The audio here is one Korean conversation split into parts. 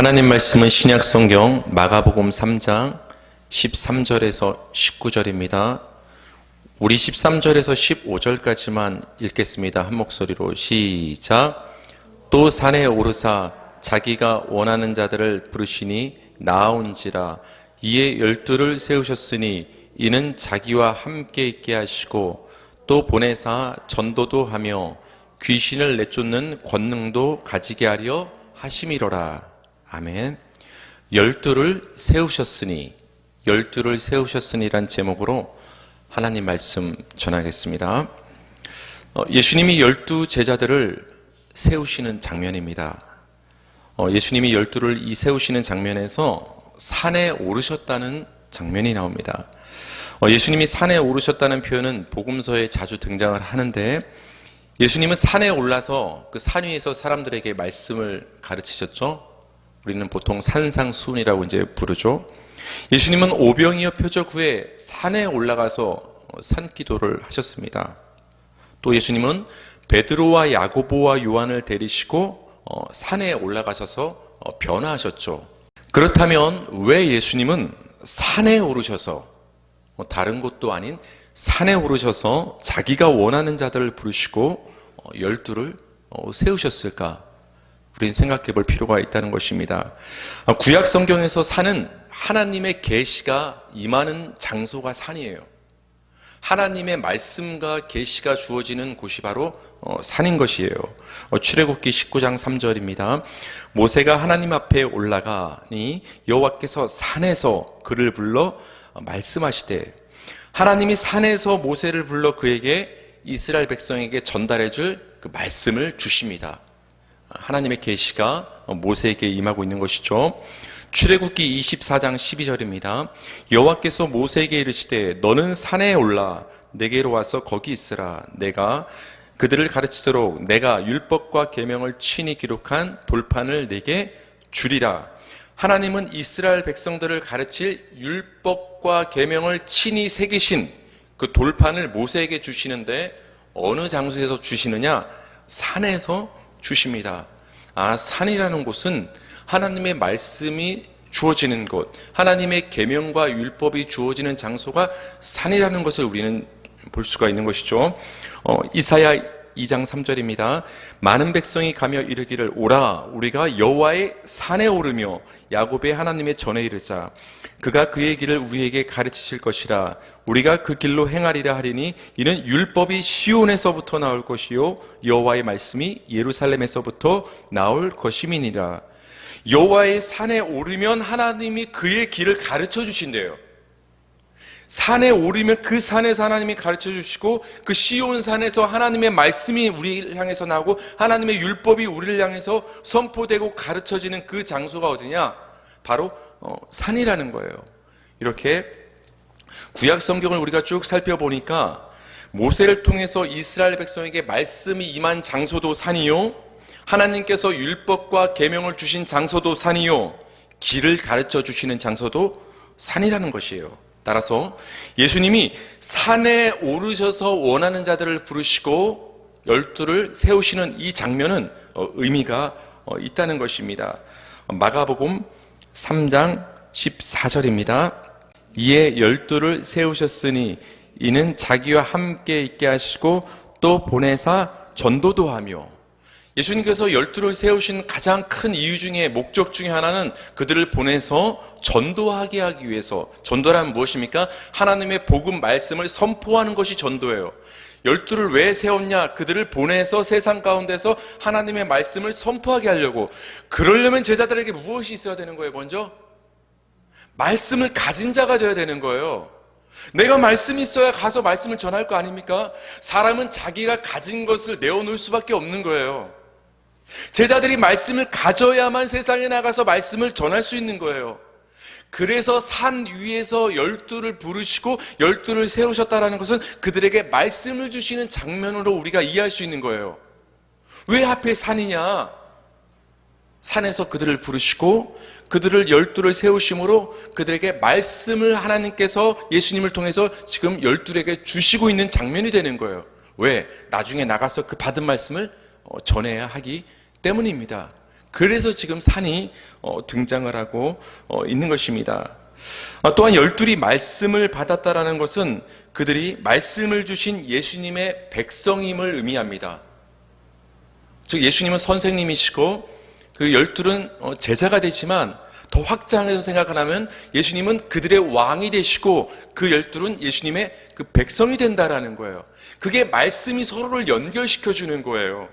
하나님 말씀은 신약성경 마가복음 3장 13절에서 19절입니다. 우리 13절에서 15절까지만 읽겠습니다. 한 목소리로 시작. 또 산에 오르사 자기가 원하는 자들을 부르시니 나아온지라. 이에 12를 세우셨으니 이는 자기와 함께 있게 하시고 또 보내사 전도도 하며 귀신을 내쫓는 권능도 가지게 하려 하심이로라. 아멘. 12를 세우셨으니, 12를 세우셨으니란 제목으로 하나님 말씀 전하겠습니다. 예수님이 12 제자들을 세우시는 장면입니다. 예수님이 12를 세우시는 장면에서 산에 오르셨다는 장면이 나옵니다. 예수님이 산에 오르셨다는 표현은 복음서에 자주 등장을 하는데, 예수님은 산에 올라서 그 산 위에서 사람들에게 말씀을 가르치셨죠. 우리는 보통 산상수훈이라고 이제 부르죠. 예수님은 오병이어 표적 후에 산에 올라가서 산기도를 하셨습니다. 또 예수님은 베드로와 야고보와 요한을 데리시고 산에 올라가셔서 변화하셨죠. 그렇다면 왜 예수님은 산에 오르셔서 다른 곳도 아닌 산에 오르셔서 자기가 원하는 자들을 부르시고 12를 세우셨을까? 우리는 생각해 볼 필요가 있다는 것입니다. 구약 성경에서 산은 하나님의 계시가 임하는 장소가 산이에요. 하나님의 말씀과 계시가 주어지는 곳이 바로 산인 것이에요. 출애굽기 19장 3절입니다. 모세가 하나님 앞에 올라가니 여호와께서 산에서 그를 불러 말씀하시되, 하나님이 산에서 모세를 불러 그에게 이스라엘 백성에게 전달해 줄 그 말씀을 주십니다. 하나님의 계시가 모세에게 임하고 있는 것이죠. 출애굽기 24장 12절입니다. 여호와께서 모세에게 이르시되 너는 산에 올라 내게로 와서 거기 있으라. 내가 그들을 가르치도록 내가 율법과 계명을 친히 기록한 돌판을 내게 주리라. 하나님은 이스라엘 백성들을 가르칠 율법과 계명을 친히 새기신 그 돌판을 모세에게 주시는데 어느 장소에서 주시느냐? 산에서 주십니다. 산이라는 곳은 하나님의 말씀이 주어지는 곳, 하나님의 계명과 율법이 주어지는 장소가 산이라는 것을 우리는 볼 수가 있는 것이죠. 이사야 2장 3절입니다. 많은 백성이 가며 이르기를 오라 우리가 여호와의 산에 오르며 야곱의 하나님의 전에 이르자. 그가 그의 길을 우리에게 가르치실 것이라. 우리가 그 길로 행하리라 하리니 이는 율법이 시온에서부터 나올 것이요 여호와의 말씀이 예루살렘에서부터 나올 것임이니라. 여호와의 산에 오르면 하나님이 그의 길을 가르쳐 주신대요. 산에 오르면 그 산에서 하나님이 가르쳐 주시고 그 시온 산에서 하나님의 말씀이 우리를 향해서 나오고 하나님의 율법이 우리를 향해서 선포되고 가르쳐지는 그 장소가 어디냐? 바로 산이라는 거예요. 이렇게 구약 성경을 우리가 쭉 살펴보니까 모세를 통해서 이스라엘 백성에게 말씀이 임한 장소도 산이요, 하나님께서 율법과 계명을 주신 장소도 산이요, 길을 가르쳐 주시는 장소도 산이라는 것이에요. 따라서 예수님이 산에 오르셔서 원하는 자들을 부르시고 12를 세우시는 이 장면은 의미가 있다는 것입니다. 마가복음 3장 14절입니다. 이에 12를 세우셨으니 이는 자기와 함께 있게 하시고 또 보내사 전도도 하며. 예수님께서 12를 세우신 가장 큰 이유 중에 목적 중에 하나는 그들을 보내서 전도하게 하기 위해서. 전도란 무엇입니까? 하나님의 복음 말씀을 선포하는 것이 전도예요. 12를 왜 세웠냐? 그들을 보내서 세상 가운데서 하나님의 말씀을 선포하게 하려고. 그러려면 제자들에게 무엇이 있어야 되는 거예요? 먼저 말씀을 가진 자가 되어야 되는 거예요. 내가 말씀이 있어야 가서 말씀을 전할 거 아닙니까? 사람은 자기가 가진 것을 내어놓을 수밖에 없는 거예요. 제자들이 말씀을 가져야만 세상에 나가서 말씀을 전할 수 있는 거예요. 그래서 산 위에서 12를 부르시고 12를 세우셨다는 것은 그들에게 말씀을 주시는 장면으로 우리가 이해할 수 있는 거예요. 왜 하필 산이냐? 산에서 그들을 부르시고 그들을 12를 세우심으로 그들에게 말씀을 하나님께서 예수님을 통해서 지금 12에게 주시고 있는 장면이 되는 거예요. 왜? 나중에 나가서 그 받은 말씀을 전해야 하기 때문입니다. 그래서 지금 산이 등장을 하고 있는 것입니다. 또한 열둘이 말씀을 받았다라는 것은 그들이 말씀을 주신 예수님의 백성임을 의미합니다. 즉 예수님은 선생님이시고 그 열둘은 제자가 되지만 더 확장해서 생각하면 예수님은 그들의 왕이 되시고 그 열둘은 예수님의 그 백성이 된다라는 거예요. 그게 말씀이 서로를 연결시켜 주는 거예요.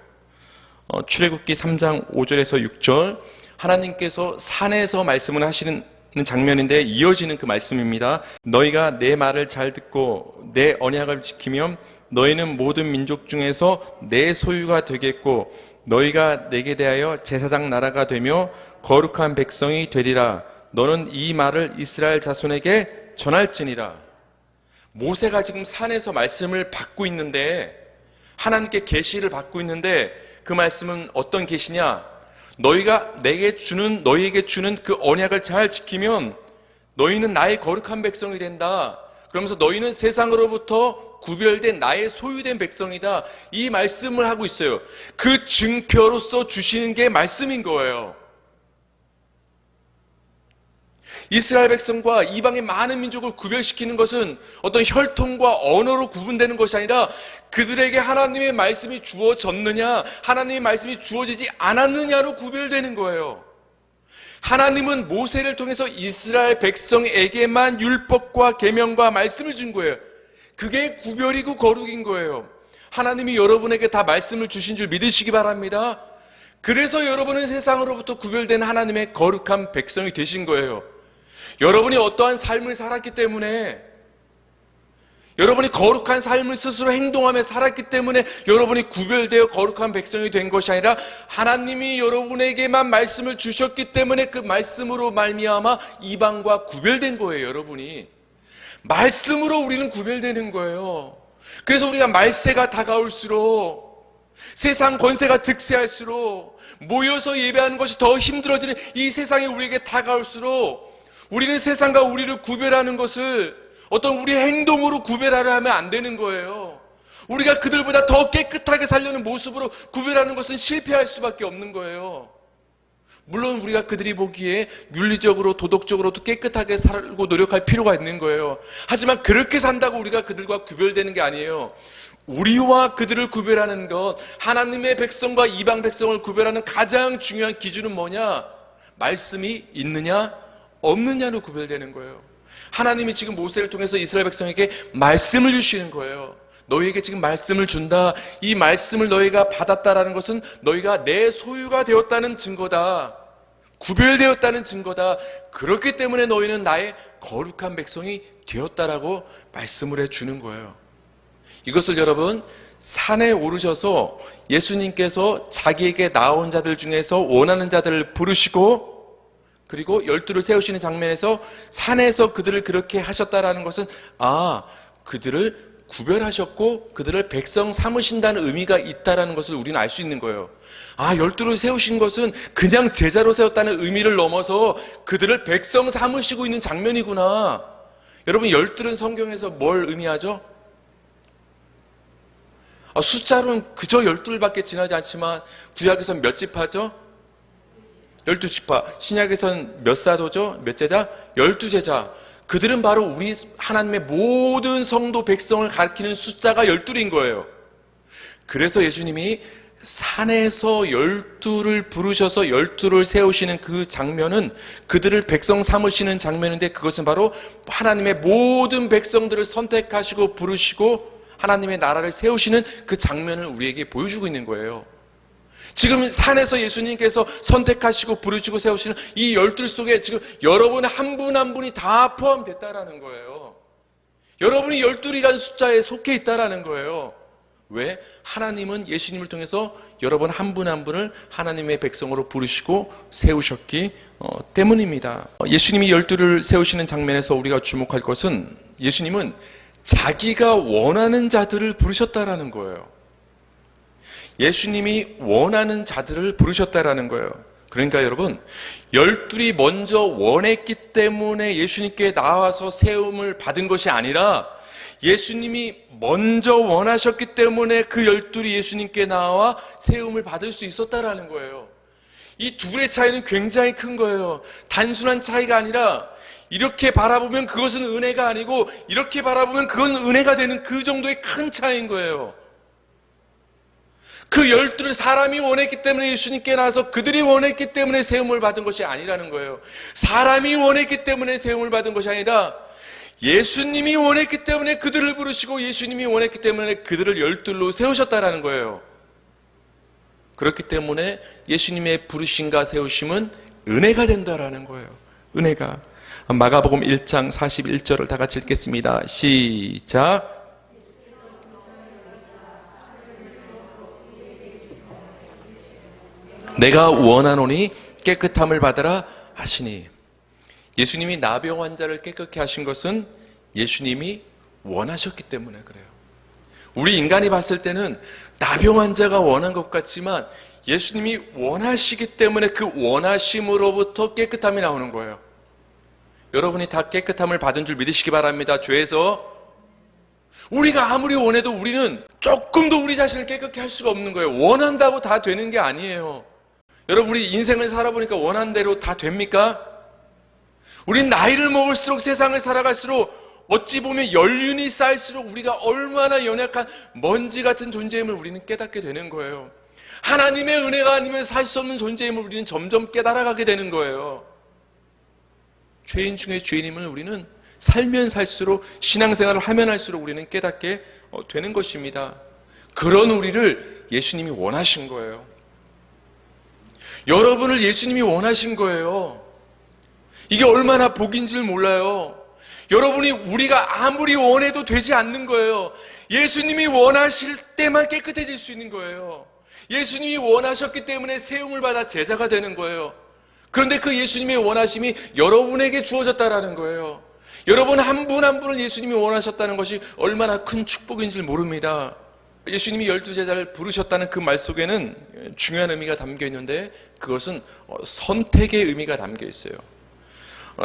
출애굽기 3장 5절에서 6절 하나님께서 산에서 말씀을 하시는 장면인데 이어지는 그 말씀입니다. 너희가 내 말을 잘 듣고 내 언약을 지키면 너희는 모든 민족 중에서 내 소유가 되겠고 너희가 내게 대하여 제사장 나라가 되며 거룩한 백성이 되리라. 너는 이 말을 이스라엘 자손에게 전할지니라. 모세가 지금 산에서 말씀을 받고 있는데 하나님께 계시를 받고 있는데 그 말씀은 어떤 계시냐? 너희가 너희에게 주는 그 언약을 잘 지키면 너희는 나의 거룩한 백성이 된다. 그러면서 너희는 세상으로부터 구별된 나의 소유된 백성이다. 이 말씀을 하고 있어요. 그 증표로서 주시는 게 말씀인 거예요. 이스라엘 백성과 이방의 많은 민족을 구별시키는 것은 어떤 혈통과 언어로 구분되는 것이 아니라 그들에게 하나님의 말씀이 주어졌느냐, 하나님의 말씀이 주어지지 않았느냐로 구별되는 거예요. 하나님은 모세를 통해서 이스라엘 백성에게만 율법과 계명과 말씀을 준 거예요. 그게 구별이고 거룩인 거예요. 하나님이 여러분에게 다 말씀을 주신 줄 믿으시기 바랍니다. 그래서 여러분은 세상으로부터 구별된 하나님의 거룩한 백성이 되신 거예요. 여러분이 어떠한 삶을 살았기 때문에, 여러분이 거룩한 삶을 스스로 행동하며 살았기 때문에 여러분이 구별되어 거룩한 백성이 된 것이 아니라 하나님이 여러분에게만 말씀을 주셨기 때문에 그 말씀으로 말미암아 이방과 구별된 거예요. 여러분이 말씀으로 우리는 구별되는 거예요. 그래서 우리가 말세가 다가올수록, 세상 권세가 득세할수록, 모여서 예배하는 것이 더 힘들어지는 이 세상이 우리에게 다가올수록 우리는 세상과 우리를 구별하는 것을 어떤 우리의 행동으로 구별하려 하면 안 되는 거예요. 우리가 그들보다 더 깨끗하게 살려는 모습으로 구별하는 것은 실패할 수밖에 없는 거예요. 물론 우리가 그들이 보기에 윤리적으로 도덕적으로도 깨끗하게 살고 노력할 필요가 있는 거예요. 하지만 그렇게 산다고 우리가 그들과 구별되는 게 아니에요. 우리와 그들을 구별하는 것, 하나님의 백성과 이방 백성을 구별하는 가장 중요한 기준은 뭐냐? 말씀이 있느냐 없느냐로 구별되는 거예요. 하나님이 지금 모세를 통해서 이스라엘 백성에게 말씀을 주시는 거예요. 너희에게 지금 말씀을 준다. 이 말씀을 너희가 받았다라는 것은 너희가 내 소유가 되었다는 증거다. 구별되었다는 증거다. 그렇기 때문에 너희는 나의 거룩한 백성이 되었다라고 말씀을 해주는 거예요. 이것을 여러분, 산에 오르셔서 예수님께서 자기에게 나온 자들 중에서 원하는 자들을 부르시고 그리고 열두를 세우시는 장면에서 산에서 그들을 그렇게 하셨다라는 것은 그들을 구별하셨고 그들을 백성 삼으신다는 의미가 있다라는 것을 우리는 알 수 있는 거예요. 열두를 세우신 것은 그냥 제자로 세웠다는 의미를 넘어서 그들을 백성 삼으시고 있는 장면이구나. 여러분, 열둘은 성경에서 뭘 의미하죠? 숫자로는 그저 12밖에 지나지 않지만 구약에서는 몇 지파죠? 12지파. 신약에서는 몇 사도죠? 몇 제자? 12제자. 그들은 바로 우리 하나님의 모든 성도 백성을 가리키는 숫자가 12인 거예요. 그래서 예수님이 산에서 12를 부르셔서 12를 세우시는 그 장면은 그들을 백성 삼으시는 장면인데 그것은 바로 하나님의 모든 백성들을 선택하시고 부르시고 하나님의 나라를 세우시는 그 장면을 우리에게 보여주고 있는 거예요. 지금 산에서 예수님께서 선택하시고 부르시고 세우시는 이 12 속에 지금 여러분 한 분 한 분이 다 포함됐다라는 거예요. 여러분이 12이라는 숫자에 속해 있다라는 거예요. 왜? 하나님은 예수님을 통해서 여러분 한 분 한 분을 하나님의 백성으로 부르시고 세우셨기 때문입니다. 예수님이 12를 세우시는 장면에서 우리가 주목할 것은 예수님은 자기가 원하는 자들을 부르셨다라는 거예요. 예수님이 원하는 자들을 부르셨다라는 거예요. 그러니까 여러분, 12이 먼저 원했기 때문에 예수님께 나와서 세움을 받은 것이 아니라 예수님이 먼저 원하셨기 때문에 그 12이 예수님께 나와 세움을 받을 수 있었다라는 거예요. 이 둘의 차이는 굉장히 큰 거예요. 단순한 차이가 아니라 이렇게 바라보면 그것은 은혜가 아니고 이렇게 바라보면 그건 은혜가 되는 그 정도의 큰 차이인 거예요. 그 12를 사람이 원했기 때문에 예수님께 나와서 그들이 원했기 때문에 세움을 받은 것이 아니라는 거예요. 사람이 원했기 때문에 세움을 받은 것이 아니라 예수님이 원했기 때문에 그들을 부르시고 예수님이 원했기 때문에 그들을 12로 세우셨다라는 거예요. 그렇기 때문에 예수님의 부르심과 세우심은 은혜가 된다라는 거예요. 은혜가. 마가복음 1장 41절을 다 같이 읽겠습니다. 시작. 내가 원하노니 깨끗함을 받으라 하시니. 예수님이 나병 환자를 깨끗게 하신 것은 예수님이 원하셨기 때문에 그래요. 우리 인간이 봤을 때는 나병 환자가 원한 것 같지만 예수님이 원하시기 때문에 그 원하심으로부터 깨끗함이 나오는 거예요. 여러분이 다 깨끗함을 받은 줄 믿으시기 바랍니다. 죄에서 우리가 아무리 원해도 우리는 조금도 우리 자신을 깨끗게 할 수가 없는 거예요. 원한다고 다 되는 게 아니에요. 여러분, 우리 인생을 살아보니까 원한 대로 다 됩니까? 우린 나이를 먹을수록 세상을 살아갈수록 어찌 보면 연륜이 쌓일수록 우리가 얼마나 연약한 먼지 같은 존재임을 우리는 깨닫게 되는 거예요. 하나님의 은혜가 아니면 살 수 없는 존재임을 우리는 점점 깨달아가게 되는 거예요. 죄인 중에 죄인임을 우리는 살면 살수록, 신앙생활을 하면 할수록 우리는 깨닫게 되는 것입니다. 그런 우리를 예수님이 원하신 거예요. 여러분을 예수님이 원하신 거예요. 이게 얼마나 복인 줄 몰라요. 여러분이 우리가 아무리 원해도 되지 않는 거예요. 예수님이 원하실 때만 깨끗해질 수 있는 거예요. 예수님이 원하셨기 때문에 세움을 받아 제자가 되는 거예요. 그런데 그 예수님의 원하심이 여러분에게 주어졌다라는 거예요. 여러분 한 분 한 분을 예수님이 원하셨다는 것이 얼마나 큰 축복인 줄 모릅니다. 예수님이 12제자를 부르셨다는 그 말 속에는 중요한 의미가 담겨 있는데 그것은 선택의 의미가 담겨 있어요.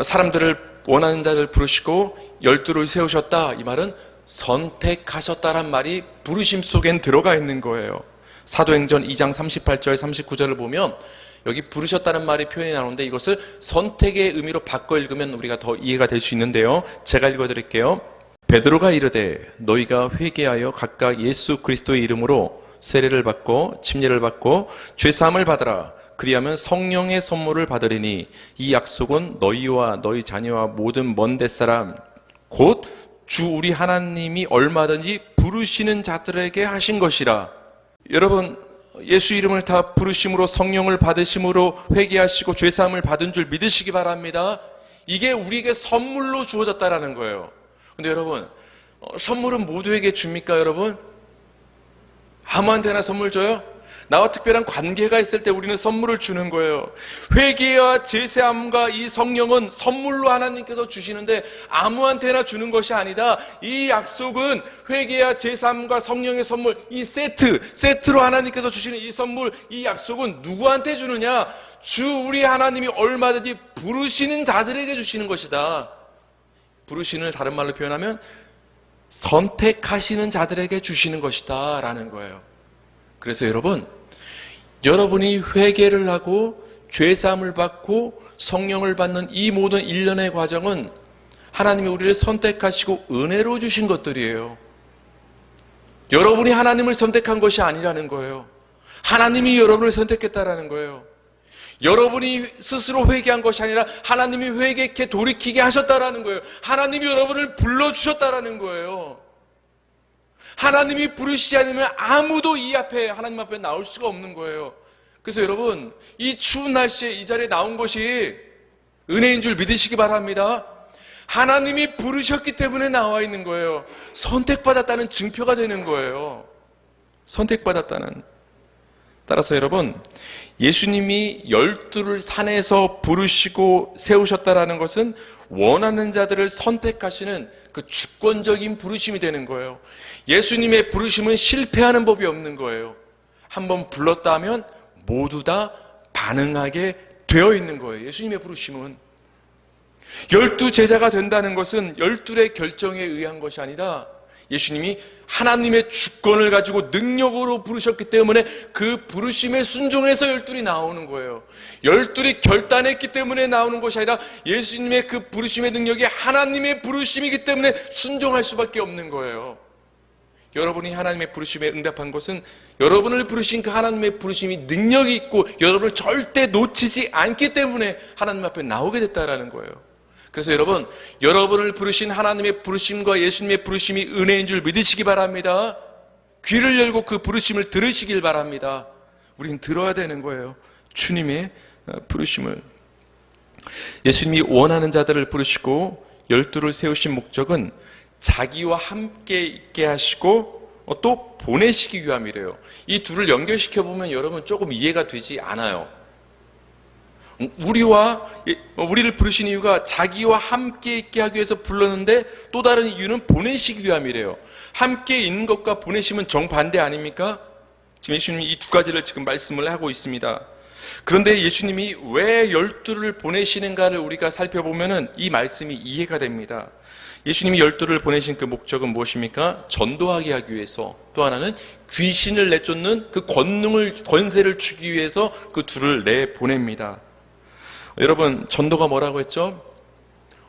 사람들을 원하는 자를 부르시고 12를 세우셨다. 이 말은 선택하셨다란 말이 부르심 속엔 들어가 있는 거예요. 사도행전 2장 38절 39절을 보면 여기 부르셨다는 말이 표현이 나오는데 이것을 선택의 의미로 바꿔 읽으면 우리가 더 이해가 될 수 있는데요. 제가 읽어드릴게요. 베드로가 이르되 너희가 회개하여 각각 예수 그리스도의 이름으로 세례를 받고 침례를 받고 죄사함을 받으라. 그리하면 성령의 선물을 받으리니 이 약속은 너희와 너희 자녀와 모든 먼 데사람 곧 주 우리 하나님이 얼마든지 부르시는 자들에게 하신 것이라. 여러분, 예수 이름을 다 부르심으로 성령을 받으심으로 회개하시고 죄사함을 받은 줄 믿으시기 바랍니다. 이게 우리에게 선물로 주어졌다라는 거예요. 근데 여러분, 선물은 모두에게 줍니까 여러분? 아무한테나 선물 줘요? 나와 특별한 관계가 있을 때 우리는 선물을 주는 거예요. 회개와 제사함과 이 성령은 선물로 하나님께서 주시는데 아무한테나 주는 것이 아니다. 이 약속은 회개와 제사함과 성령의 선물, 이 세트로 하나님께서 주시는 이 선물, 이 약속은 누구한테 주느냐? 주 우리 하나님이 얼마든지 부르시는 자들에게 주시는 것이다. 부르시는 다른 말로 표현하면 선택하시는 자들에게 주시는 것이다 라는 거예요. 그래서 여러분이 회개를 하고 죄사함을 받고 성령을 받는 이 모든 일련의 과정은 하나님이 우리를 선택하시고 은혜로 주신 것들이에요. 여러분이 하나님을 선택한 것이 아니라는 거예요. 하나님이 여러분을 선택했다라는 거예요. 여러분이 스스로 회개한 것이 아니라 하나님이 회개케 돌이키게 하셨다라는 거예요. 하나님이 여러분을 불러주셨다라는 거예요. 하나님이 부르시지 않으면 아무도 이 앞에 하나님 앞에 나올 수가 없는 거예요. 그래서 여러분, 이 추운 날씨에 이 자리에 나온 것이 은혜인 줄 믿으시기 바랍니다. 하나님이 부르셨기 때문에 나와 있는 거예요. 선택받았다는 증표가 되는 거예요. 선택받았다는. 따라서 여러분, 예수님이 12를 산에서 부르시고 세우셨다라는 것은 원하는 자들을 선택하시는 그 주권적인 부르심이 되는 거예요. 예수님의 부르심은 실패하는 법이 없는 거예요. 한번 불렀다 하면 모두 다 반응하게 되어 있는 거예요. 예수님의 부르심은. 12 제자가 된다는 것은 12의 결정에 의한 것이 아니라 예수님이 하나님의 주권을 가지고 능력으로 부르셨기 때문에 그 부르심에 순종해서 열둘이 나오는 거예요. 열둘이 결단했기 때문에 나오는 것이 아니라 예수님의 그 부르심의 능력이 하나님의 부르심이기 때문에 순종할 수밖에 없는 거예요. 여러분이 하나님의 부르심에 응답한 것은 여러분을 부르신 그 하나님의 부르심이 능력이 있고 여러분을 절대 놓치지 않기 때문에 하나님 앞에 나오게 됐다라는 거예요. 그래서 여러분, 여러분을 부르신 하나님의 부르심과 예수님의 부르심이 은혜인 줄 믿으시기 바랍니다. 귀를 열고 그 부르심을 들으시길 바랍니다. 우린 들어야 되는 거예요. 주님의 부르심을. 예수님이 원하는 자들을 부르시고 열두를 세우신 목적은 자기와 함께 있게 하시고 또 보내시기 위함이래요. 이 둘을 연결시켜 보면 여러분 조금 이해가 되지 않아요. 우리를 부르신 이유가 자기와 함께 있게 하기 위해서 불렀는데 또 다른 이유는 보내시기 위함이래요. 함께 있는 것과 보내심은 정반대 아닙니까? 지금 예수님이 이 두 가지를 지금 말씀을 하고 있습니다. 그런데 예수님이 왜 열두를 보내시는가를 우리가 살펴보면 이 말씀이 이해가 됩니다. 예수님이 열두를 보내신 그 목적은 무엇입니까? 전도하게 하기 위해서, 또 하나는 귀신을 내쫓는 그 권세를 주기 위해서 그 둘을 내보냅니다. 여러분, 전도가 뭐라고 했죠?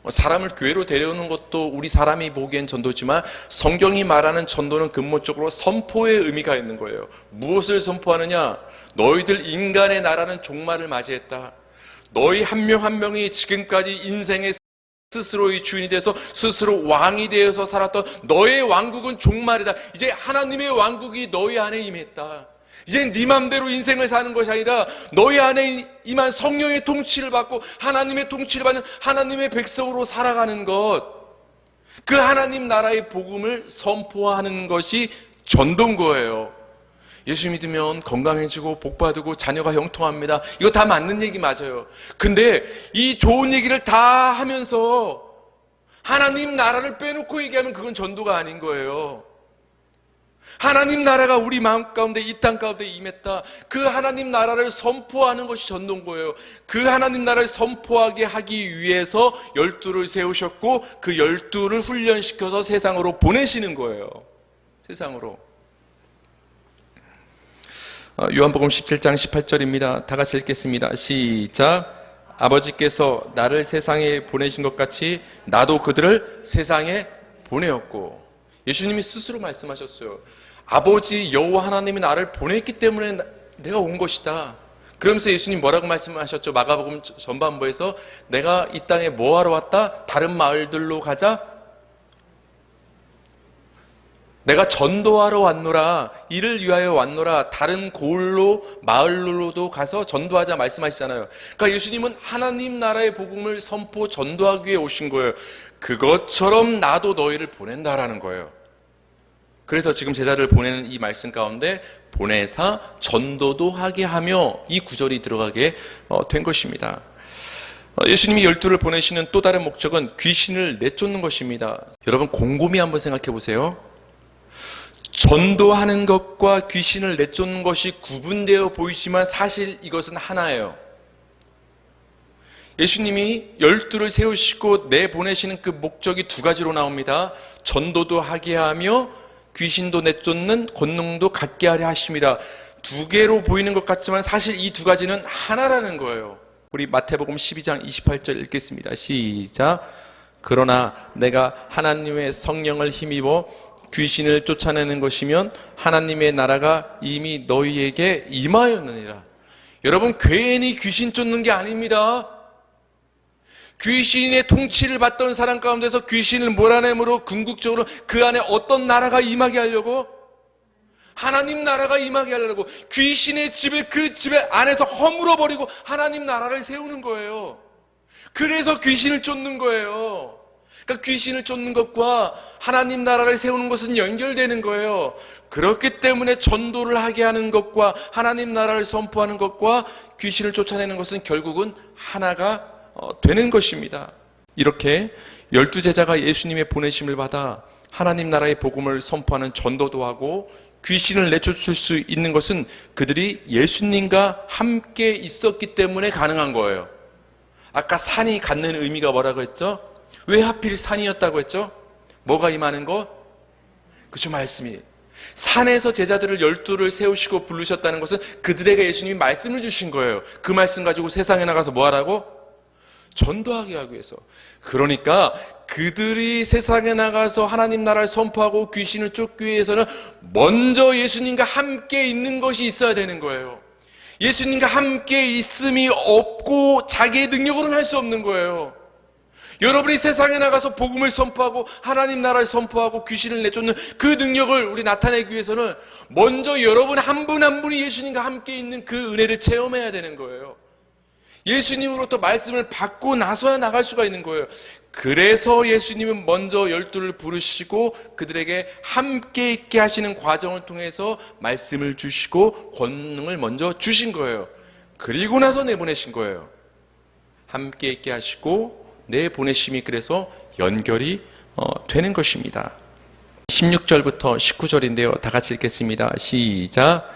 사람을 교회로 데려오는 것도 우리 사람이 보기엔 전도지만 성경이 말하는 전도는 근본적으로 선포의 의미가 있는 거예요. 무엇을 선포하느냐? 너희들 인간의 나라는 종말을 맞이했다. 너희 한 명 한 명이 지금까지 인생의 스스로의 주인이 돼서 스스로 왕이 되어서 살았던 너의 왕국은 종말이다. 이제 하나님의 왕국이 너희 안에 임했다. 이제 네 맘대로 인생을 사는 것이 아니라 너희 안에 임한 성령의 통치를 받고 하나님의 통치를 받는 하나님의 백성으로 살아가는 것, 그 하나님 나라의 복음을 선포하는 것이 전도인 거예요. 예수 믿으면 건강해지고 복받고 자녀가 형통합니다. 이거 다 맞는 얘기 맞아요. 근데 이 좋은 얘기를 다 하면서 하나님 나라를 빼놓고 얘기하면 그건 전도가 아닌 거예요. 하나님 나라가 우리 마음 가운데 이 땅 가운데 임했다. 그 하나님 나라를 선포하는 것이 전도인 거예요. 그 하나님 나라를 선포하게 하기 위해서 열두를 세우셨고 그 열두를 훈련시켜서 세상으로 보내시는 거예요. 세상으로. 요한복음 17장 18절입니다. 다 같이 읽겠습니다. 시작. 아버지께서 나를 세상에 보내신 것 같이 나도 그들을 세상에 보내었고. 예수님이 스스로 말씀하셨어요. 아버지 여호와 하나님이 나를 보냈기 때문에 내가 온 것이다. 그러면서 예수님 뭐라고 말씀하셨죠? 마가복음 전반부에서 내가 이 땅에 뭐하러 왔다? 다른 마을들로 가자? 내가 전도하러 왔노라. 이를 위하여 왔노라. 다른 고을로 마을로도 가서 전도하자 말씀하시잖아요. 그러니까 예수님은 하나님 나라의 복음을 선포 전도하기 위해 오신 거예요. 그것처럼 나도 너희를 보낸다라는 거예요. 그래서 지금 제자를 보내는 이 말씀 가운데 보내사 전도도 하게 하며 이 구절이 들어가게 된 것입니다. 예수님이 열두를 보내시는 또 다른 목적은 귀신을 내쫓는 것입니다. 여러분 곰곰이 한번 생각해 보세요. 전도하는 것과 귀신을 내쫓는 것이 구분되어 보이지만 사실 이것은 하나예요. 예수님이 열두를 세우시고 내보내시는 그 목적이 두 가지로 나옵니다. 전도도 하게 하며 귀신도 내쫓는 권능도 갖게 하려 하심이라. 두 개로 보이는 것 같지만 사실 이 두 가지는 하나라는 거예요. 우리 마태복음 12장 28절 읽겠습니다. 시작. 그러나 내가 하나님의 성령을 힘입어 귀신을 쫓아내는 것이면 하나님의 나라가 이미 너희에게 임하였느니라. 여러분 괜히 귀신 쫓는 게 아닙니다. 귀신의 통치를 받던 사람 가운데서 귀신을 몰아내므로 궁극적으로 그 안에 어떤 나라가 임하게 하려고? 하나님 나라가 임하게 하려고 귀신의 집을 그 집의 안에서 허물어버리고 하나님 나라를 세우는 거예요. 그래서 귀신을 쫓는 거예요. 그러니까 귀신을 쫓는 것과 하나님 나라를 세우는 것은 연결되는 거예요. 그렇기 때문에 전도를 하게 하는 것과 하나님 나라를 선포하는 것과 귀신을 쫓아내는 것은 결국은 하나가 되는 것입니다. 이렇게 12제자가 예수님의 보내심을 받아 하나님 나라의 복음을 선포하는 전도도 하고 귀신을 내쫓을 수 있는 것은 그들이 예수님과 함께 있었기 때문에 가능한 거예요. 아까 산이 갖는 의미가 뭐라고 했죠? 왜 하필 산이었다고 했죠? 뭐가 임하는 것? 그죠, 말씀이. 산에서 제자들을 12를 세우시고 부르셨다는 것은 그들에게 예수님이 말씀을 주신 거예요. 그 말씀 가지고 세상에 나가서 뭐 하라고? 전도하게 하기 위해서. 그러니까 그들이 세상에 나가서 하나님 나라를 선포하고 귀신을 쫓기 위해서는 먼저 예수님과 함께 있는 것이 있어야 되는 거예요. 예수님과 함께 있음이 없고 자기의 능력으로는 할 수 없는 거예요. 여러분이 세상에 나가서 복음을 선포하고 하나님 나라를 선포하고 귀신을 내쫓는 그 능력을 우리 나타내기 위해서는 먼저 여러분 한 분 한 분이 예수님과 함께 있는 그 은혜를 체험해야 되는 거예요. 예수님으로부터 말씀을 받고 나서야 나갈 수가 있는 거예요. 그래서 예수님은 먼저 12를 부르시고 그들에게 함께 있게 하시는 과정을 통해서 말씀을 주시고 권능을 먼저 주신 거예요. 그리고 나서 내보내신 거예요. 함께 있게 하시고 내보내심이 그래서 연결이 되는 것입니다. 16절부터 19절인데요. 다 같이 읽겠습니다. 시작.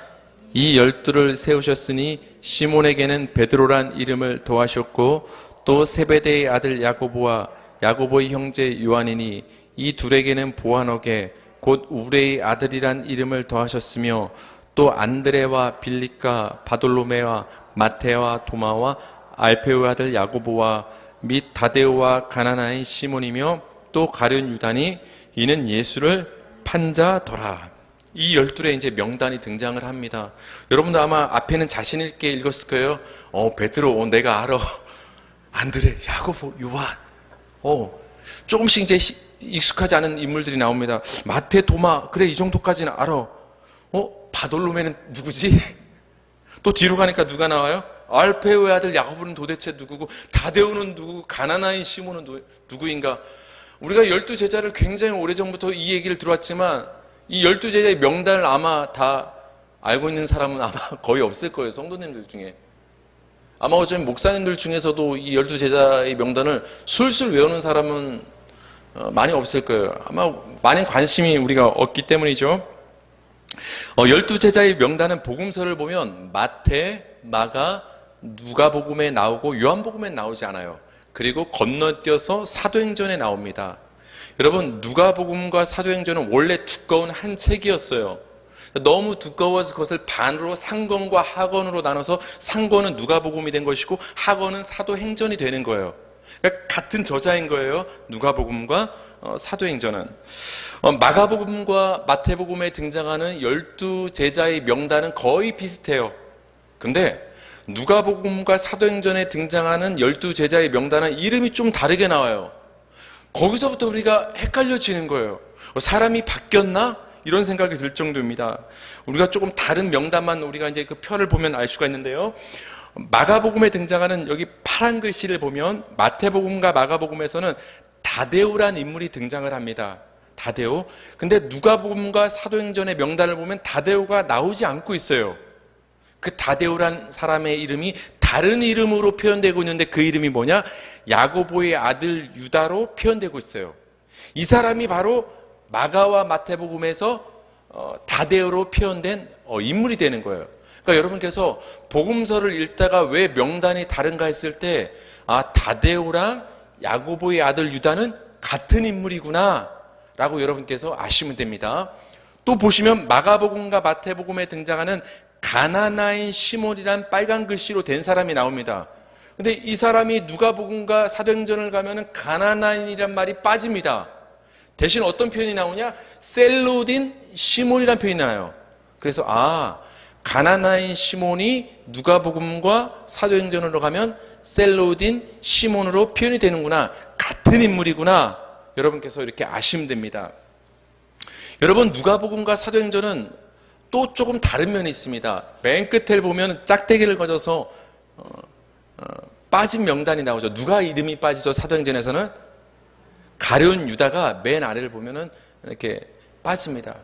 이 12를 세우셨으니 시몬에게는 베드로란 이름을 더하셨고 또 세베대의 아들 야고보와 야고보의 형제 요한이니 이 둘에게는 보아너게 곧 우레의 아들이란 이름을 더하셨으며 또 안드레와 빌립과 바돌로메와 마테와 도마와 알페오의 아들 야고보와 및 다데오와 가나나인 시몬이며 또 가룟 유다니 이는 예수를 판자더라. 이 12의 이제 명단이 등장을 합니다. 여러분도 아마 앞에는 자신 있게 읽었을 거예요. 베드로, 내가 알아. 안드레, 야고보, 요한. 조금씩 이제 익숙하지 않은 인물들이 나옵니다. 마테, 도마, 그래 이 정도까지는 알아. 바돌로메는 누구지? 또 뒤로 가니까 누가 나와요? 알페오의 아들 야고보는 도대체 누구고, 다데오는 누구고, 가나나인 시몬은 누구인가? 우리가 12제자를 굉장히 오래전부터 이 얘기를 들어왔지만 이 12제자의 명단을 아마 다 알고 있는 사람은 아마 거의 없을 거예요. 성도님들 중에. 아마 어쩌면 목사님들 중에서도 이 12제자의 명단을 술술 외우는 사람은 많이 없을 거예요. 아마 많은 관심이 우리가 없기 때문이죠. 12제자의 명단은 복음서를 보면 마태, 마가, 누가복음에 나오고 요한복음에 나오지 않아요. 그리고 건너뛰어서 사도행전에 나옵니다. 여러분, 누가복음과 사도행전은 원래 두꺼운 한 책이었어요. 너무 두꺼워서 그것을 반으로 상권과 하권으로 나눠서 상권은 누가복음이 된 것이고 하권은 사도행전이 되는 거예요. 그러니까 같은 저자인 거예요. 누가복음과 사도행전은. 마가복음과 마태복음에 등장하는 12제자의 명단은 거의 비슷해요. 근데 누가복음과 사도행전에 등장하는 12제자의 명단은 이름이 좀 다르게 나와요. 거기서부터 우리가 헷갈려지는 거예요. 사람이 바뀌었나? 이런 생각이 들 정도입니다. 우리가 조금 다른 명단만 우리가 이제 그 표를 보면 알 수가 있는데요. 마가복음에 등장하는 여기 파란 글씨를 보면 마태복음과 마가복음에서는 다데오란 인물이 등장을 합니다. 다데오. 근데 누가복음과 사도행전의 명단을 보면 다데오가 나오지 않고 있어요. 그 다데오란 사람의 이름이 다른 이름으로 표현되고 있는데 그 이름이 뭐냐? 야고보의 아들 유다로 표현되고 있어요. 이 사람이 바로 마가와 마태복음에서 다데오로 표현된 인물이 되는 거예요. 그러니까 여러분께서 복음서를 읽다가 왜 명단이 다른가 했을 때 다데오랑 야고보의 아들 유다는 같은 인물이구나 라고 여러분께서 아시면 됩니다. 또 보시면 마가복음과 마태복음에 등장하는 가나나인 시몬이란 빨간 글씨로 된 사람이 나옵니다. 근데 이 사람이 누가복음과 사도행전을 가면은 가나나인이란 말이 빠집니다. 대신 어떤 표현이 나오냐? 셀로딘 시몬이란 표현이 나와요. 그래서 가나나인 시몬이 누가복음과 사도행전으로 가면 셀로딘 시몬으로 표현이 되는구나. 같은 인물이구나. 여러분께서 이렇게 아시면 됩니다. 여러분, 누가복음과 사도행전은 또 조금 다른 면이 있습니다. 맨 끝에 보면 짝대기를 거져서 빠진 명단이 나오죠. 누가 이름이 빠지죠? 사도행전에서는 가룟 유다가 맨 아래를 보면은 이렇게 빠집니다.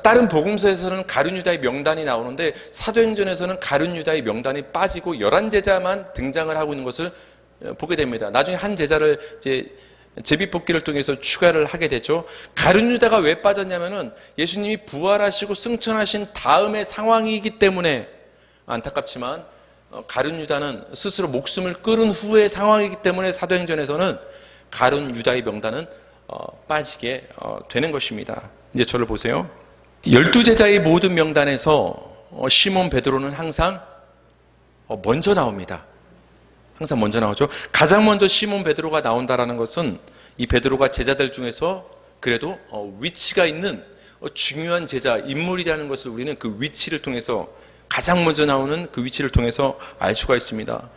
다른 복음서에서는 가룟 유다의 명단이 나오는데 사도행전에서는 가룟 유다의 명단이 빠지고 11제자만 등장을 하고 있는 것을 보게 됩니다. 나중에 한 제자를 이제 제비뽑기를 통해서 추가를 하게 되죠. 가룟 유다가 왜 빠졌냐면은 예수님이 부활하시고 승천하신 다음의 상황이기 때문에 안타깝지만 가룟 유다는 스스로 목숨을 끊은 후의 상황이기 때문에 사도행전에서는 가룟 유다의 명단은 빠지게 되는 것입니다. 이제 저를 보세요. 12제자의 모든 명단에서 시몬 베드로는 항상 먼저 나옵니다. 항상 먼저 나오죠. 가장 먼저 시몬 베드로가 나온다라는 것은 이 베드로가 제자들 중에서 그래도 위치가 있는 중요한 제자, 인물이라는 것을 우리는 그 위치를 통해서, 가장 먼저 나오는 그 위치를 통해서 알 수가 있습니다.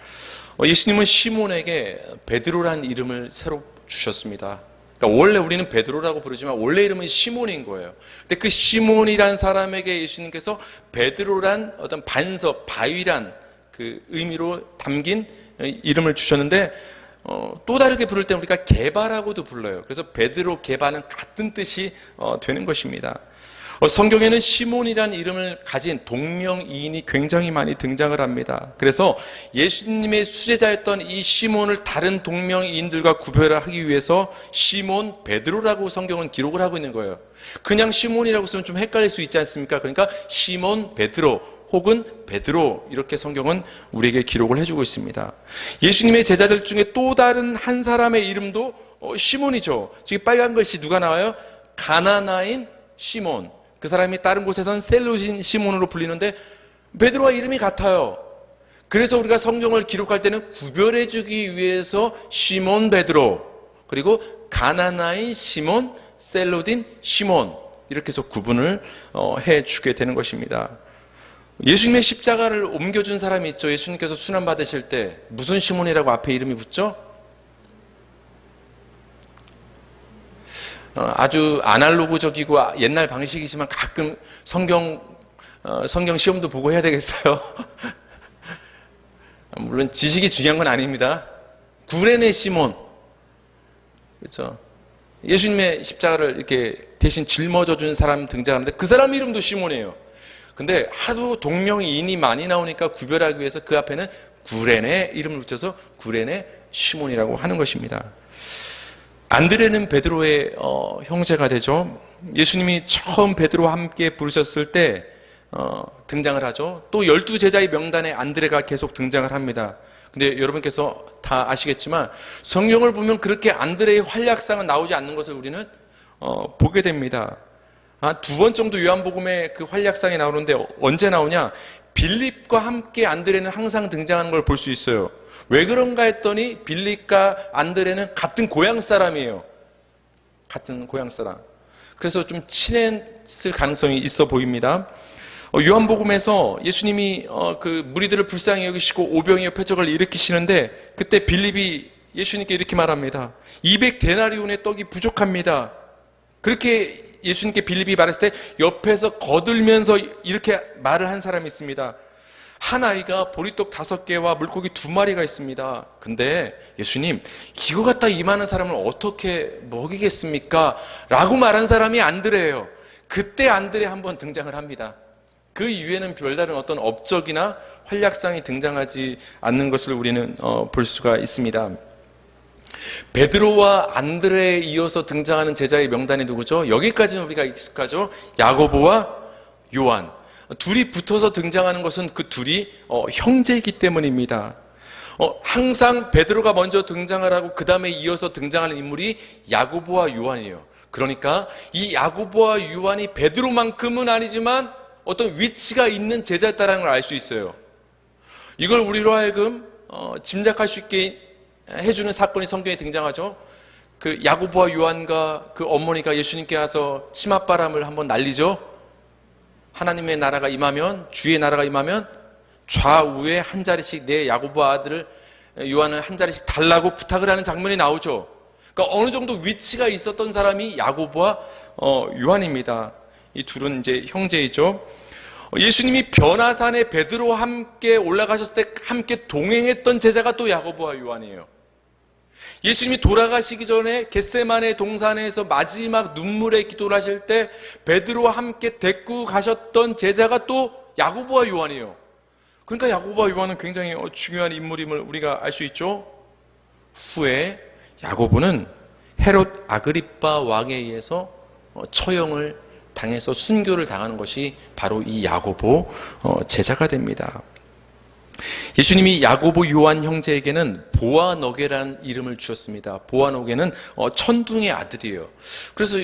예수님은 시몬에게 베드로라는 이름을 새로 주셨습니다. 그러니까 원래 우리는 베드로라고 부르지만 원래 이름은 시몬인 거예요. 근데 그 시몬이란 사람에게 예수님께서 베드로란 어떤 반석, 바위란 그 의미로 담긴 이름을 주셨는데, 또 다르게 부를 때 우리가 게바라고도 불러요. 그래서 베드로, 게바는 같은 뜻이 되는 것입니다. 성경에는 시몬이라는 이름을 가진 동명이인이 굉장히 많이 등장을 합니다. 그래서 예수님의 수제자였던 이 시몬을 다른 동명이인들과 구별을 하기 위해서 시몬 베드로라고 성경은 기록을 하고 있는 거예요. 그냥 시몬이라고 쓰면 좀 헷갈릴 수 있지 않습니까? 그러니까 시몬 베드로 혹은 베드로, 이렇게 성경은 우리에게 기록을 해주고 있습니다. 예수님의 제자들 중에 또 다른 한 사람의 이름도 시몬이죠. 지금 빨간 글씨 누가 나와요? 가나나인 시몬. 그 사람이 다른 곳에서는 셀루신 시몬으로 불리는데 베드로와 이름이 같아요. 그래서 우리가 성경을 기록할 때는 구별해주기 위해서 시몬 베드로, 그리고 가나나인 시몬, 셀로딘 시몬, 이렇게 해서 구분을 해주게 되는 것입니다. 예수님의 십자가를 옮겨준 사람이 있죠. 예수님께서 순환 받으실 때 무슨 시몬이라고 앞에 이름이 붙죠? 아주 아날로그적이고 옛날 방식이지만 가끔 성경 시험도 보고 해야 되겠어요. 물론 지식이 중요한 건 아닙니다. 구레네 시몬, 그렇죠? 예수님의 십자가를 이렇게 대신 짊어져 준 사람 등장하는데 그 사람 이름도 시몬이에요. 근데 하도 동명이인이 많이 나오니까 구별하기 위해서 그 앞에는 구레네 이름을 붙여서 구레네 시몬이라고 하는 것입니다. 안드레는 베드로의 형제가 되죠. 예수님이 처음 베드로와 함께 부르셨을 때 등장을 하죠. 또 12제자의 명단에 안드레가 계속 등장을 합니다. 근데 여러분께서 다 아시겠지만 성경을 보면 그렇게 안드레의 활약상은 나오지 않는 것을 우리는 보게 됩니다. 두 번 정도 요한복음에 그 활약상이 나오는데 언제 나오냐? 빌립과 함께 안드레는 항상 등장하는 걸 볼 수 있어요. 왜 그런가 했더니 빌립과 안드레는 같은 고향 사람이에요. 같은 고향 사람. 그래서 좀 친했을 가능성이 있어 보입니다. 요한복음에서 예수님이 그 무리들을 불쌍히 여기시고 오병이어 표적을 일으키시는데 그때 빌립이 예수님께 이렇게 말합니다. 200데나리온의 떡이 부족합니다. 그렇게 예수님께 빌립이 말했을 때 옆에서 거들면서 이렇게 말을 한 사람이 있습니다. 한 아이가 보리떡 5개와 물고기 2마리가 있습니다. 근데 예수님, 이거 갖다 이 많은 사람을 어떻게 먹이겠습니까? 라고 말한 사람이 안드레예요. 그때 안드레 한번 등장을 합니다. 그 이후에는 별다른 어떤 업적이나 활약상이 등장하지 않는 것을 우리는 볼 수가 있습니다. 베드로와 안드레에 이어서 등장하는 제자의 명단이 누구죠? 여기까지는 우리가 익숙하죠. 야고보와 요한. 둘이 붙어서 등장하는 것은 그 둘이 형제이기 때문입니다. 항상 베드로가 먼저 등장을 하고 그 다음에 이어서 등장하는 인물이 야고보와 요한이에요. 그러니까 이 야고보와 요한이 베드로만큼은 아니지만 어떤 위치가 있는 제자였다는 걸 알 수 있어요. 이걸 우리로 하여금 짐작할 수 있게 해주는 사건이 성경에 등장하죠. 그 야고보와 요한과 그 어머니가 예수님께 가서 치맛바람을 한번 날리죠. 하나님의 나라가 임하면, 주의 나라가 임하면 좌우에 한 자리씩 내 야고보 아들 요한을 한 자리씩 달라고 부탁을 하는 장면이 나오죠. 그러니까 어느 정도 위치가 있었던 사람이 야고보와 요한입니다. 이 둘은 이제 형제이죠. 예수님이 변화산에 베드로와 함께 올라가셨을 때 함께 동행했던 제자가 또 야고보와 요한이에요. 예수님이 돌아가시기 전에 겟세마네 동산에서 마지막 눈물의 기도를 하실 때 베드로와 함께 데리고 가셨던 제자가 또 야고보와 요한이에요. 그러니까 야고보와 요한은 굉장히 중요한 인물임을 우리가 알 수 있죠. 후에 야고보는 헤롯 아그리빠 왕에 의해서 처형을 당해서 순교를 당하는 것이 바로 이 야고보 제자가 됩니다. 예수님이 야고보 요한 형제에게는 보아너게라는 이름을 주셨습니다. 보아너게는 천둥의 아들이에요. 그래서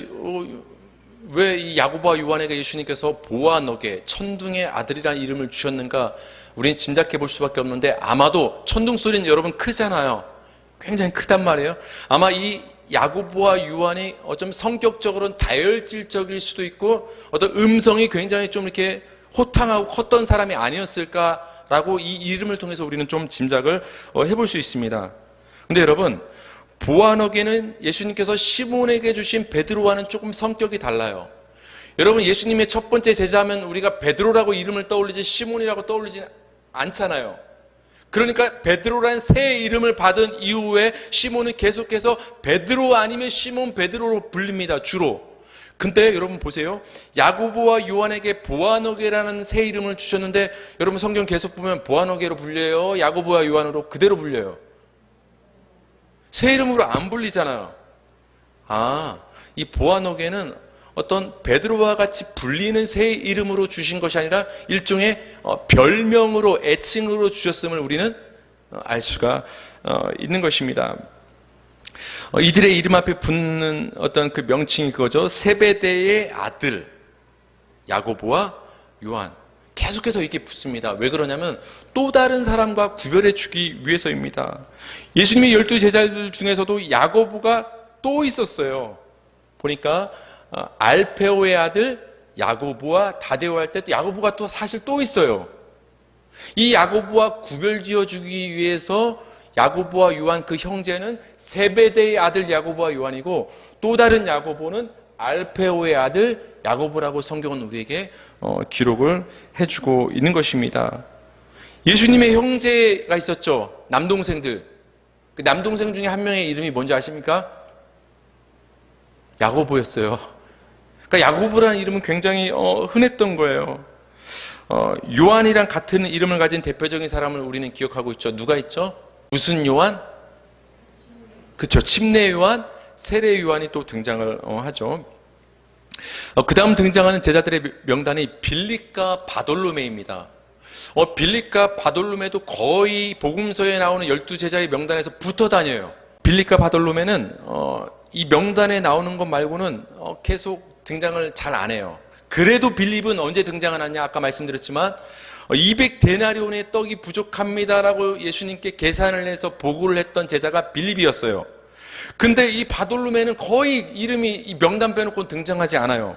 왜 이 야고보와 요한에게 예수님께서 보아너게 천둥의 아들이라는 이름을 주셨는가? 우리는 짐작해 볼 수밖에 없는데, 아마도 천둥 소리는 여러분 크잖아요. 굉장히 크단 말이에요. 아마 이 야고보와 요한이 어쩜 성격적으로는 다혈질적일 수도 있고 어떤 음성이 굉장히 좀 이렇게 호탕하고 컸던 사람이 아니었을까라고 이 이름을 통해서 우리는 좀 짐작을 해볼 수 있습니다. 근데 여러분, 보아너게는 예수님께서 시몬에게 주신 베드로와는 조금 성격이 달라요. 여러분, 예수님의 첫 번째 제자하면 우리가 베드로라고 이름을 떠올리지 시몬이라고 떠올리지 않잖아요. 그러니까 베드로라는 새 이름을 받은 이후에 시몬은 계속해서 베드로 아니면 시몬 베드로로 불립니다, 주로. 근데 여러분 보세요. 야고보와 요한에게 보아너게라는 새 이름을 주셨는데, 여러분 성경 계속 보면 보아너게로 불려요, 야고보와 요한으로 그대로 불려요. 새 이름으로 안 불리잖아요. 이 보아너게는 어떤 베드로와 같이 불리는 새 이름으로 주신 것이 아니라 일종의 별명으로, 애칭으로 주셨음을 우리는 알 수가 있는 것입니다. 이들의 이름 앞에 붙는 어떤 그 명칭이 그거죠. 세베대의 아들 야고보와 요한. 계속해서 이게 붙습니다. 왜 그러냐면 또 다른 사람과 구별해 주기 위해서입니다. 예수님의 12 제자들 중에서도 야고보가 또 있었어요. 보니까 알페오의 아들 야고보와 다데오 할 때 또 야고보가 또 사실 또 있어요. 이 야고보와 구별 지어주기 위해서 야고보와 요한 그 형제는 세베대의 아들 야고보와 요한이고, 또 다른 야고보는 알페오의 아들 야고보라고 성경은 우리에게 기록을 해주고 있는 것입니다. 예수님의 형제가 있었죠. 남동생들. 그 남동생 중에 한 명의 이름이 뭔지 아십니까? 야고보였어요. 그러니까 야고보라는 이름은 굉장히 흔했던 거예요. 요한이랑 같은 이름을 가진 대표적인 사람을 우리는 기억하고 있죠. 누가 있죠? 무슨 요한? 그렇죠. 침례 요한, 세례 요한이 또 등장을 하죠. 그 다음 등장하는 제자들의 명단이 빌립과 바돌로메입니다. 빌립과 바돌로메도 거의 복음서에 나오는 12 제자의 명단에서 붙어 다녀요. 빌립과 바돌로메는 이 명단에 나오는 것 말고는 계속 등장을 잘 안 해요. 그래도 빌립은 언제 등장하느냐? 아까 말씀드렸지만 200데나리온의 떡이 부족합니다라고 예수님께 계산을 해서 보고를 했던 제자가 빌립이었어요. 근데 이 바돌로메는 거의 이름이 이 명단 빼놓고 등장하지 않아요.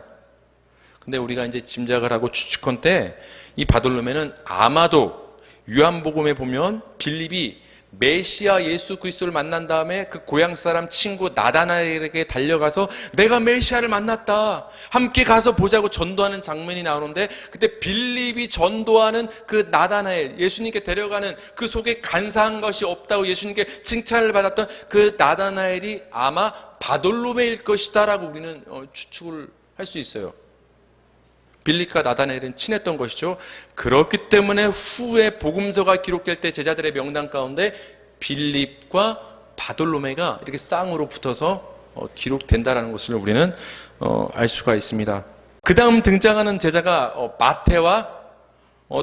근데 우리가 이제 짐작을 하고 추측컨대 이 바돌로메는 아마도 요한복음에 보면 빌립이 메시아 예수 그리스도를 만난 다음에 그 고향 사람 친구 나다나엘에게 달려가서 내가 메시아를 만났다, 함께 가서 보자고 전도하는 장면이 나오는데, 그때 빌립이 전도하는 그 나다나엘, 예수님께 데려가는 그 속에 간사한 것이 없다고 예수님께 칭찬을 받았던 그 나다나엘이 아마 바돌로메일 것이다 라고 우리는 추측을 할 수 있어요. 빌립과 나다나엘은 친했던 것이죠. 그렇기 때문에 후에 복음서가 기록될 때 제자들의 명단 가운데 빌립과 바돌로메가 이렇게 쌍으로 붙어서 기록된다는 것을 우리는 알 수가 있습니다. 그 다음 등장하는 제자가 마태와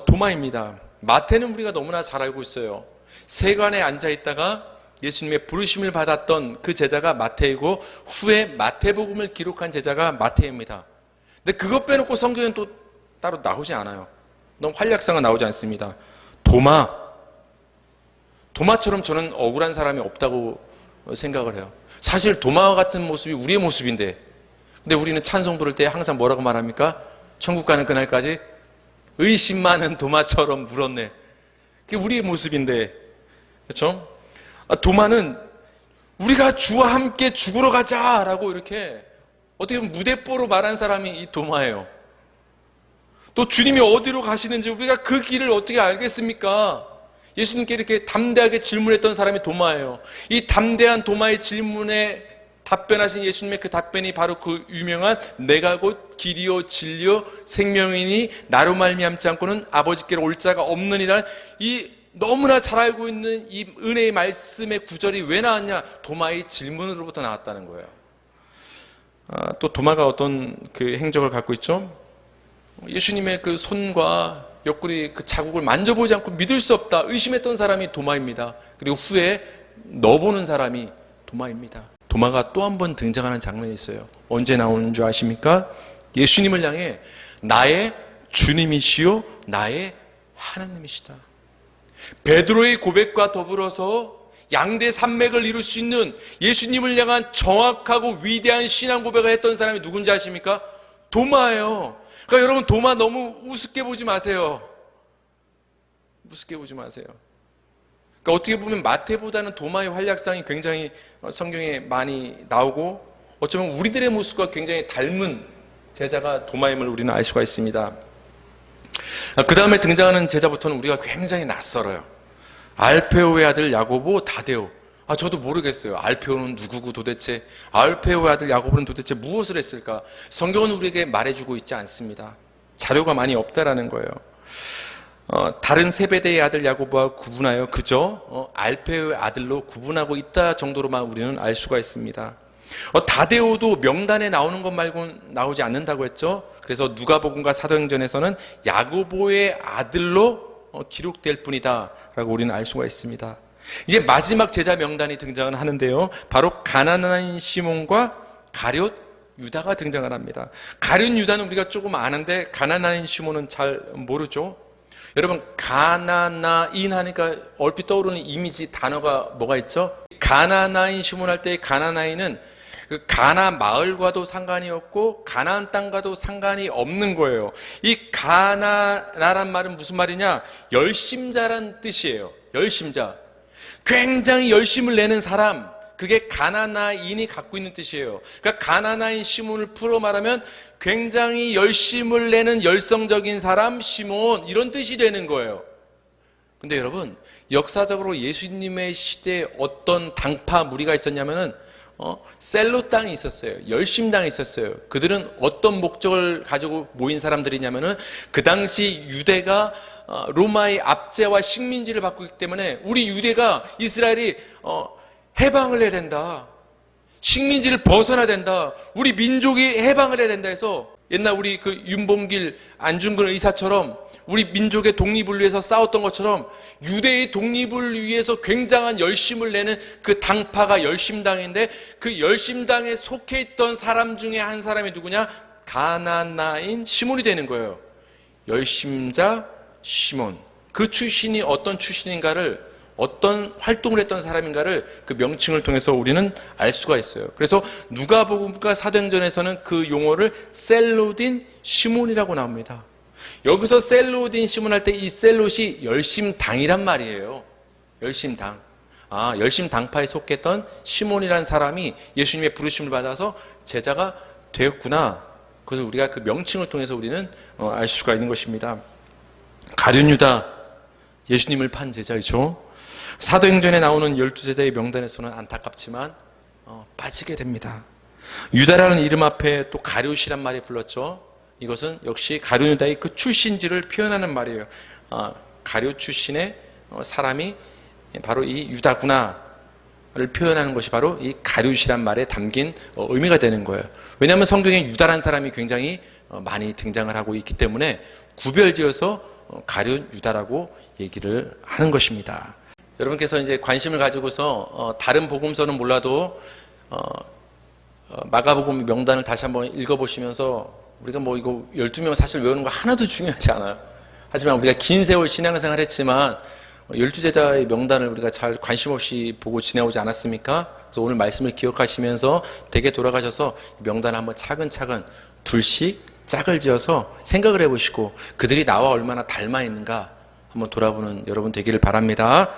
도마입니다. 마태는 우리가 너무나 잘 알고 있어요. 세관에 앉아있다가 예수님의 부르심을 받았던 그 제자가 마태이고, 후에 마태복음을 기록한 제자가 마태입니다. 근데 그것 빼놓고 성경엔 또 따로 나오지 않아요. 너무 활약상은 나오지 않습니다. 도마처럼 저는 억울한 사람이 없다고 생각을 해요. 사실 도마와 같은 모습이 우리의 모습인데, 근데 우리는 찬송 부를 때 항상 뭐라고 말합니까? 천국 가는 그날까지 의심 많은 도마처럼 물었네. 그게 우리의 모습인데, 그렇죠? 도마는 우리가 주와 함께 죽으러 가자라고 이렇게 어떻게 보면 무대뽀로 말한 사람이 이 도마예요. 또 주님이 어디로 가시는지 우리가 그 길을 어떻게 알겠습니까? 예수님께 이렇게 담대하게 질문했던 사람이 도마예요. 이 담대한 도마의 질문에 답변하신 예수님의 그 답변이 바로 그 유명한 내가 곧 길이요 진리요 생명이니 나로 말미암지 않고는 아버지께로 올 자가 없느니라. 이 너무나 잘 알고 있는 이 은혜의 말씀의 구절이 왜 나왔냐? 도마의 질문으로부터 나왔다는 거예요. 또 도마가 어떤 그 행적을 갖고 있죠? 예수님의 그 손과 옆구리 그 자국을 만져보지 않고 믿을 수 없다 의심했던 사람이 도마입니다. 그리고 후에 넣어보는 사람이 도마입니다. 도마가 또 한 번 등장하는 장면이 있어요. 언제 나오는 줄 아십니까? 예수님을 향해 나의 주님이시요 나의 하나님이시다. 베드로의 고백과 더불어서 양대 산맥을 이룰 수 있는 예수님을 향한 정확하고 위대한 신앙 고백을 했던 사람이 누군지 아십니까? 도마예요. 그러니까 여러분, 도마 너무 우습게 보지 마세요. 우습게 보지 마세요. 그러니까 어떻게 보면 마태보다는 도마의 활약상이 굉장히 성경에 많이 나오고, 어쩌면 우리들의 모습과 굉장히 닮은 제자가 도마임을 우리는 알 수가 있습니다. 그 다음에 등장하는 제자부터는 우리가 굉장히 낯설어요. 알페오의 아들 야고보, 다데오. 저도 모르겠어요. 알페오는 누구고 도대체, 알페오의 아들 야고보는 도대체 무엇을 했을까? 성경은 우리에게 말해주고 있지 않습니다. 자료가 많이 없다라는 거예요. 다른 세베대의 아들 야고보와 구분하여 그저 알페오의 아들로 구분하고 있다 정도로만 우리는 알 수가 있습니다. 다데오도 명단에 나오는 것 말고는 나오지 않는다고 했죠. 그래서 누가복음과 사도행전에서는 야고보의 아들로 기록될 뿐이다 라고 우리는 알 수가 있습니다. 이제 마지막 제자 명단이 등장을 하는데요, 바로 가나나인 시몬과 가룟 유다가 등장을 합니다. 가룟 유다는 우리가 조금 아는데 가나나인 시몬은 잘 모르죠. 여러분, 가나나인 하니까 얼핏 떠오르는 이미지 단어가 뭐가 있죠? 가나나인 시몬 할 때 가나나인은 그 가나 마을과도 상관이 없고 가나안 땅과도 상관이 없는 거예요. 이 가나라란 말은 무슨 말이냐? 열심자란 뜻이에요. 열심자. 굉장히 열심을 내는 사람, 그게 가나나인이 갖고 있는 뜻이에요. 그러니까 가나나인 시몬을 풀어 말하면 굉장히 열심을 내는 열성적인 사람 시몬, 이런 뜻이 되는 거예요. 근데 여러분, 역사적으로 예수님의 시대에 어떤 당파 무리가 있었냐면은 셀로 땅이 있었어요. 열심 땅이 있었어요. 그들은 어떤 목적을 가지고 모인 사람들이냐면은 그 당시 유대가 로마의 압제와 식민지를 받고 있기 때문에 우리 유대가, 이스라엘이 해방을 해야 된다. 식민지를 벗어나야 된다. 우리 민족이 해방을 해야 된다 해서 옛날 우리 그 윤봉길, 안중근 의사처럼 우리 민족의 독립을 위해서 싸웠던 것처럼 유대의 독립을 위해서 굉장한 열심을 내는 그 당파가 열심당인데, 그 열심당에 속해 있던 사람 중에 한 사람이 누구냐? 가나나인 시몬이 되는 거예요. 열심자 시몬. 그 출신이 어떤 출신인가를, 어떤 활동을 했던 사람인가를 그 명칭을 통해서 우리는 알 수가 있어요. 그래서 누가복음과 사도행전에서는 그 용어를 셀로딘 시몬이라고 나옵니다. 여기서 셀로딘 시몬 할 때 이 셀롯이 열심당이란 말이에요. 열심당. 열심당파에 속했던 시몬이라는 사람이 예수님의 부르심을 받아서 제자가 되었구나. 그래서 우리가 그 명칭을 통해서 우리는 알 수가 있는 것입니다. 가룟 유다, 예수님을 판 제자이죠. 사도행전에 나오는 12제자의 명단에서는 안타깝지만 빠지게 됩니다. 유다라는 이름 앞에 또 가룟이란 말이 불렀죠. 이것은 역시 가룟 유다의 그 출신지를 표현하는 말이에요. 가룟 출신의 사람이 바로 이 유다구나를 표현하는 것이 바로 이 가룟이란 말에 담긴 의미가 되는 거예요. 왜냐하면 성경에 유다라는 사람이 굉장히 많이 등장을 하고 있기 때문에 구별지어서 가룟 유다라고 얘기를 하는 것입니다. 여러분께서 이제 관심을 가지고서 다른 복음서는 몰라도 마가복음 명단을 다시 한번 읽어보시면서, 우리가 뭐 이거 12명 사실 외우는 거 하나도 중요하지 않아요. 하지만 우리가 긴 세월 신앙생활 했지만 12제자의 명단을 우리가 잘 관심 없이 보고 지내오지 않았습니까? 그래서 오늘 말씀을 기억하시면서 댁에 돌아가셔서 명단을 한번 차근차근 둘씩 짝을 지어서 생각을 해보시고 그들이 나와 얼마나 닮아 있는가 한번 돌아보는 여러분 되기를 바랍니다.